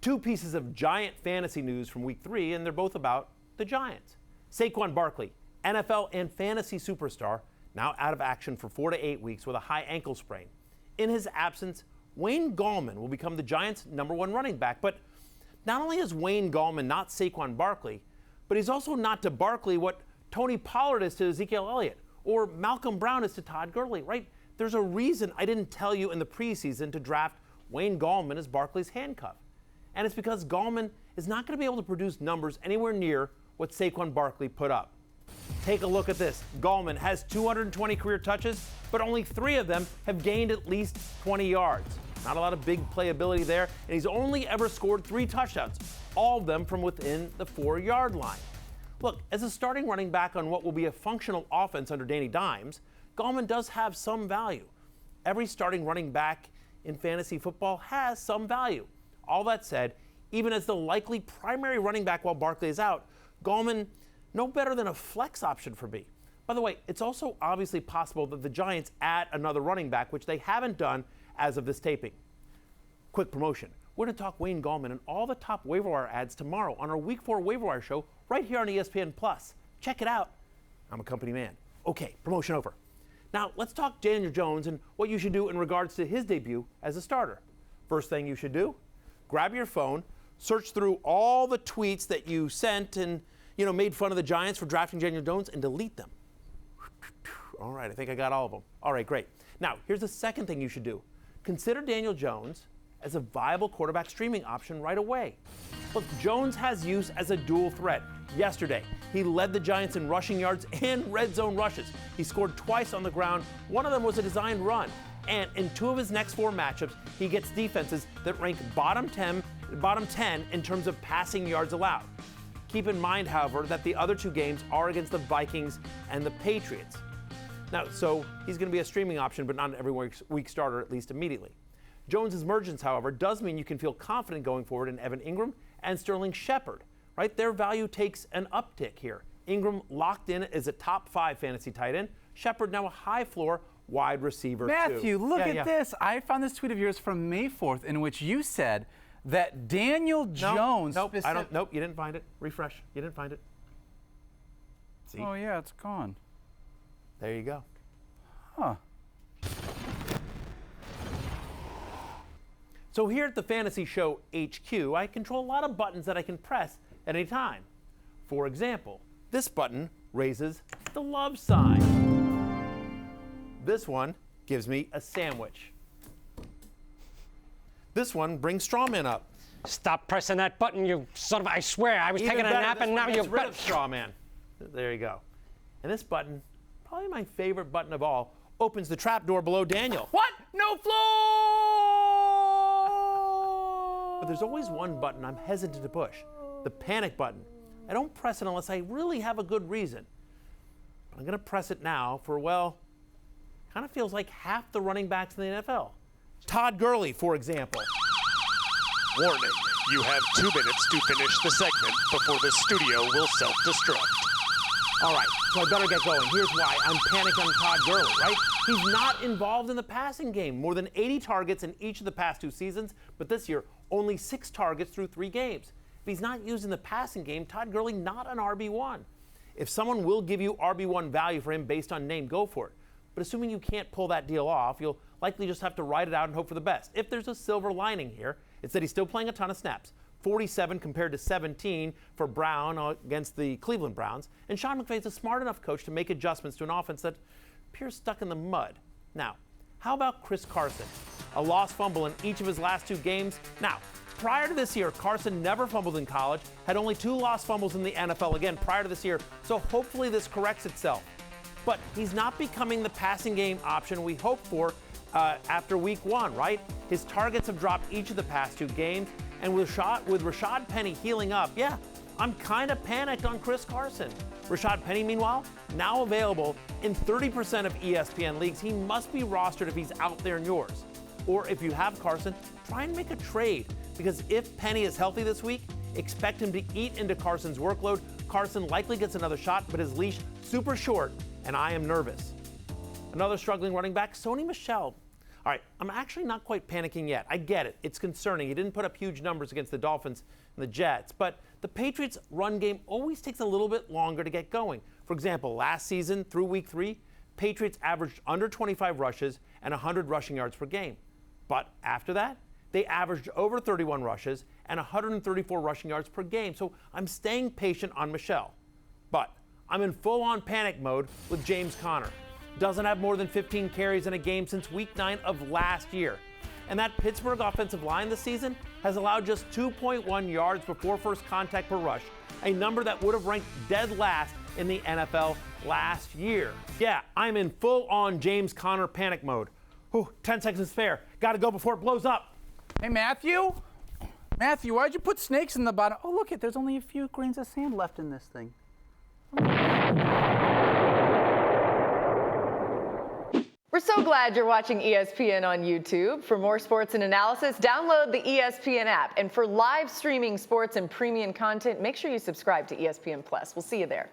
Two pieces of Giant fantasy news from week 3, and they're both about the Giants. Saquon Barkley, NFL and fantasy superstar, now out of action for 4 to 8 weeks with a high ankle sprain. In his absence, Wayne Gallman will become the Giants' #1 running back. But not only is Wayne Gallman not Saquon Barkley, but he's also not to Barkley what Tony Pollard is to Ezekiel Elliott or Malcolm Brown is to Todd Gurley, right? There's a reason I didn't tell you in the preseason to draft Wayne Gallman as Barkley's handcuff. And it's because Gallman is not going to be able to produce numbers anywhere near what Saquon Barkley put up. Take a look at this. Gallman has 220 career touches, but only 3 of them have gained at least 20 yards. Not a lot of big playability there, and he's only ever scored 3 touchdowns, all of them from within the 4-yard line. Look, as a starting running back on what will be a functional offense under Danny Dimes, Gallman does have some value. Every starting running back in fantasy football has some value. All that said, even as the likely primary running back while Barkley is out, Gallman no better than a flex option for me. By the way, it's also obviously possible that the Giants add another running back, which they haven't done as of this taping. Quick promotion. We're going to talk Wayne Gallman and all the top waiver wire ads tomorrow on our Week 4 waiver wire show right here on ESPN+. Check it out. I'm a company man. Okay, promotion over. Now, let's talk Daniel Jones and what you should do in regards to his debut as a starter. First thing you should do, grab your phone, search through all the tweets that you sent and, made fun of the Giants for drafting Daniel Jones and delete them. All right, I think I got all of them. All right, great. Now, here's the second thing you should do. Consider Daniel Jones as a viable quarterback streaming option right away. Look, Jones has use as a dual threat. Yesterday, he led the Giants in rushing yards and red zone rushes. He scored twice on the ground. One of them was a designed run. And in 2 of his next 4 matchups, he gets defenses that rank bottom 10 in terms of passing yards allowed. Keep in mind, however, that the other 2 games are against the Vikings and the Patriots. Now, so he's going to be a streaming option, but not an every week starter, at least immediately. Jones' emergence, however, does mean you can feel confident going forward in Evan Engram and Sterling Shepard, right? Their value takes an uptick here. Engram locked in as a top 5 fantasy tight end. Shepard now a high floor wide receiver Matthew, look at this. I found this tweet of yours from May 4th in which you said that Daniel Jones... Nope, you didn't find it. Refresh. You didn't find it. See? Oh, yeah, it's gone. There you go. Huh. So here at the Fantasy Show HQ, I control a lot of buttons that I can press at any time. For example, this button raises the love sign. This one gives me a sandwich. This one brings Strawman up. Stop pressing that button, you son of... I swear, I was taking a nap and now you've got... Strawman. There you go. And this button, probably my favorite button of all, opens the trap door below Daniel. What? No floor! But there's always one button I'm hesitant to push, the panic button. I don't press it unless I really have a good reason. But I'm going to press it now for, well, kind of feels like half the running backs in the NFL. Todd Gurley, for example. Warning, you have 2 minutes to finish the segment before the studio will self-destruct. All right, so I better get going. Here's why I'm panicked on Todd Gurley, right? He's not involved in the passing game. More than 80 targets in each of the past 2 seasons, but this year, only 6 targets through 3 games. If he's not used in the passing game, Todd Gurley not an RB1. If someone will give you RB1 value for him based on name, go for it. But assuming you can't pull that deal off, you'll likely just have to ride it out and hope for the best. If there's a silver lining here, it's that he's still playing a ton of snaps. 47 compared to 17 for Brown against the Cleveland Browns. And Sean McVay's a smart enough coach to make adjustments to an offense that appears stuck in the mud. Now, how about Chris Carson? A lost fumble in each of his last 2 games. Now, prior to this year, Carson never fumbled in college, had only 2 lost fumbles in the NFL, again, prior to this year. So hopefully this corrects itself. But he's not becoming the passing game option we hoped for after week 1, right? His targets have dropped each of the past 2 games. And with Rashad Penny healing up, yeah, I'm kind of panicked on Chris Carson. Rashad Penny, meanwhile, now available in 30% of ESPN leagues. He must be rostered if he's out there in yours. Or if you have Carson, try and make a trade. Because if Penny is healthy this week, expect him to eat into Carson's workload. Carson likely gets another shot, but his leash super short, and I am nervous. Another struggling running back, SONY MICHEL. All right, I'm actually not quite panicking yet. I get it. It's concerning. He didn't put up huge numbers against the Dolphins and the Jets, but the Patriots' run game always takes a little bit longer to get going. For example, last season through week 3, Patriots averaged under 25 rushes and 100 rushing yards per game. But after that, they averaged over 31 rushes and 134 rushing yards per game. So I'm staying patient on MICHEL. But I'm in full-on panic mode with James Conner. Doesn't have more than 15 carries in a game since week 9 of last year. And that Pittsburgh offensive line this season has allowed just 2.1 yards before first contact per rush, a number that would have ranked dead last in the NFL last year. Yeah, I'm in full-on James Conner panic mode. 10 seconds spare. Gotta go before it blows up. Hey, Matthew? Matthew, why'd you put snakes in the bottom? Oh, look, there's only a few grains of sand left in this thing. We're so glad you're watching ESPN on YouTube. For more sports and analysis, download the ESPN app. And for live streaming sports and premium content, make sure you subscribe to ESPN Plus. We'll see you there.